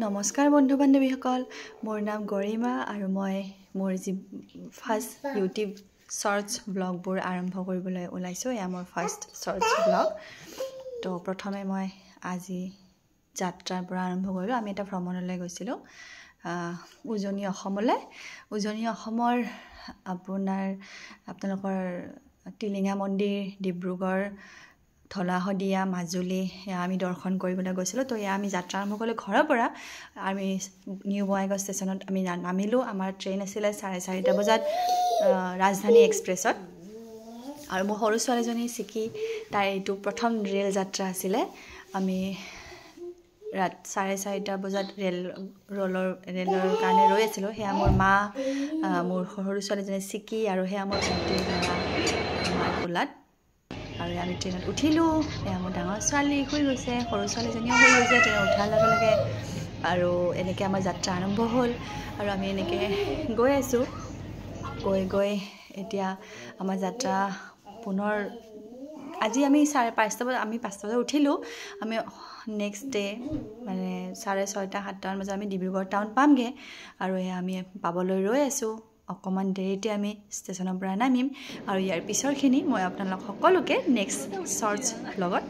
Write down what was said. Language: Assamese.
নমস্কাৰ বন্ধু বান্ধৱীসকল মোৰ নাম গৰিমা আৰু মই মোৰ যি ফাৰ্ষ্ট ইউটিউব শৰ্টছ ব্লগবোৰ আৰম্ভ কৰিবলৈ ওলাইছো এয়া মোৰ ফাৰ্ষ্ট শৰ্টছ ব্লগ তো প্ৰথমে মই আজি যাত্ৰাৰ পৰা আৰম্ভ কৰিলো আমি এটা ভ্ৰমণলৈ গৈছিলো উজনি অসমৰ আপোনালোকৰ টিলিঙা মন্দিৰ ডিব্ৰুগড় ধলাশদিয়া মাজুলী আমি দৰ্শন কৰিবলৈ গৈছিলোঁ তো আমি যাত্ৰা আৰম্ভ কৰিলোঁ ঘৰৰ পৰা আমি নিউ বঙাইগাঁও ষ্টেচনত আমি নামিলোঁ আমাৰ ট্ৰেইন আছিলে 4:30 বজাত ৰাজধানী এক্সপ্ৰেছত আৰু মোৰ সৰু ছোৱালীজনী চিকি তাই এইটো প্ৰথম ৰেল যাত্ৰা আছিলে আমি 4:30 বজাত ৰেলৰ কাৰণে ৰৈ আছিলোঁ সেয়া মোৰ মা মোৰ সৰু ছোৱালীজনী চিকি আৰু সেয়া মোৰ ভণ্টি আমাৰ কোলাত আৰু আমি ট্ৰেইনত উঠিলোঁ এয়া মোৰ ডাঙৰ ছোৱালী শুই গৈছে সৰু ছোৱালীজনীও শুই গৈছে ট্ৰেইনত উঠাৰ লগে লগে আৰু এনেকৈ আমাৰ যাত্ৰা আৰম্ভ হ'ল আৰু আমি এনেকৈ গৈ আছোঁ গৈ এতিয়া আমাৰ যাত্ৰা পুনৰ আজি আমি 5:30 বজাত আমি 5টা বজাত উঠিলোঁ আমি নেক্সট ডে মানে 6:30-7টা বজাত আমি ডিব্ৰুগড় টাউন পামগৈ আৰু এয়া আমি পাবলৈ ৰৈ আছোঁ অকমান দেৰিতে আমি ষ্টেচনৰ পৰা নামিম আৰু ইয়াৰ পিছৰখিনি মই আপোনালোক সকলোকে নেক্সট শৰ্টছ ব্লগত